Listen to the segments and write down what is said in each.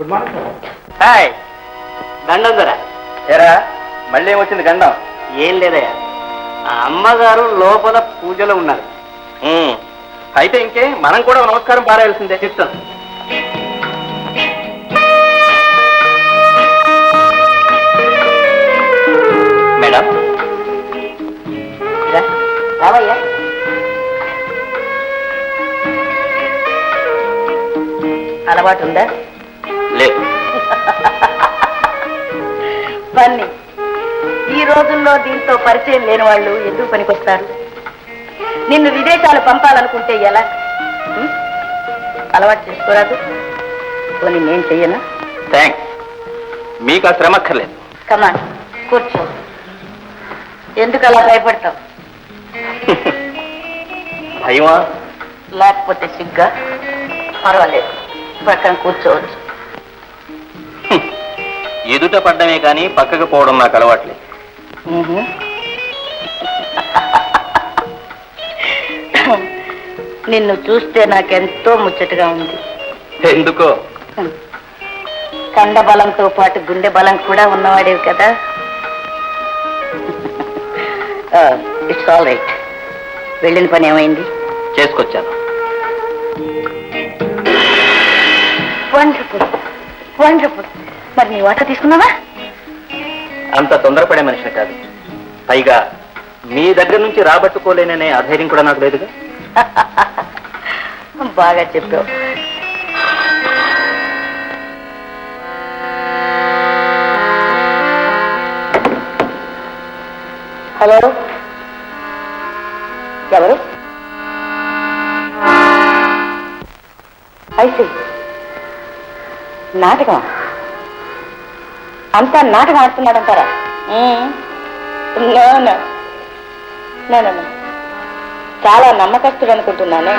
Good morning sir. Hi గండం దొరా. ఏరా మళ్ళీ ఏమొచ్చింది గండం? ఏం లేదయ్యా, ఆ అమ్మగారు లోపల పూజలో ఉన్నారు. అయితే ఇంకే మనం కూడా నమస్కారం పారాయాల్సిందే. చెప్తాను. మేడం రావయ్యా. అలవాటు ఉందా? లేదు. బన్నీ, ఈ రోజుల్లో దీంతో పరిచయం లేని వాళ్ళు ఎందుకు పనికొస్తారు? నిన్ను విదేశాలు పంపాలనుకుంటే ఎలా? అలవాటు చేసుకోరాదు. పోనీ నేను చెయ్యనా? థ్యాంక్స్, మీకు ఆ శ్రమ అక్కర్లేదు. కమాన్, కూర్చో. ఎందుకు అలా భయపడతావు? భయమా లేకపోతే సిగ్గా? పర్వాలేదు, పక్కన కూర్చోవచ్చు. ఎదుట పడ్డమే కానీ పక్కకు పోవడం నాకు అలవాట్లేదు. నిన్ను చూస్తే నాకెంతో ముచ్చటగా ఉంది. ఎందుకో? కండ బలంతో పాటు గుండె బలం కూడా ఉన్నవాడేవి కదా. It's all right. వెళ్ళిన పని ఏమైంది? చేసుకొచ్చాను. Wonderful, wonderful. మరి నీ వాటా తీసుకున్నావా? అంత తొందరపడే మనిషిని కాదు. పైగా మీ దగ్గర నుంచి రాబట్టుకోలేననే అధైర్యం కూడా నాకు లేదుగా. బాగా చెప్పావు. హలో, ఎవరు? అయితే నాటకం అంతా నాటకం ఆడుతున్నాడంటారా? చాలా నమ్మకస్తుడు అనుకుంటున్నానే.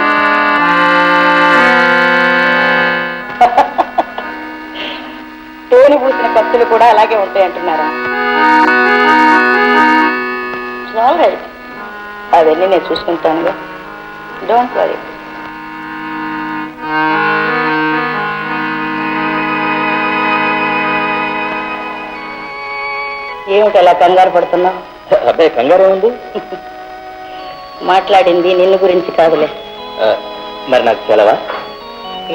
తేనె పూసిన కత్తులు కూడా అలాగే ఉంటాయి అంటున్నారా? అవన్నీ నేను చూసుకుంటానుగా, డోంట్ వరీ. ఏమిటి అలా కంగారు పడుతున్నావు? అబ్బాయి కంగారు ఏముంది? మాట్లాడింది నిన్ను గురించి కాదులే. మరి నాకు సెలవా?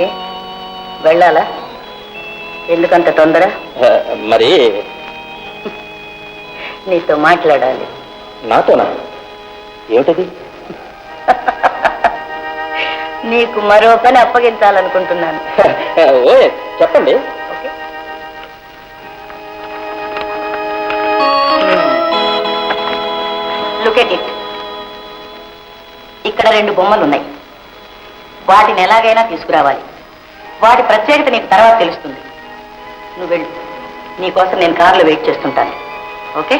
ఏ వెళ్ళాలా? ఎందుకంత తొందర? మరి నీతో మాట్లాడాలి. నాతోనా? ఏమిటది? నీకు మరో పని అప్పగించాలనుకుంటున్నాను. ఓ చెప్పండి. Okay, look at it. ఇక్కడ 2 బొమ్మలు ఉన్నాయి. వాటిని ఎలాగైనా తీసుకురావాలి. వాటి ప్రత్యేకత నీకు తర్వాత తెలుస్తుంది. నువ్వు వెళ్ళు. నీకోసం నేను కారులో వెయిట్ చేస్తుంటాను. ఓకే?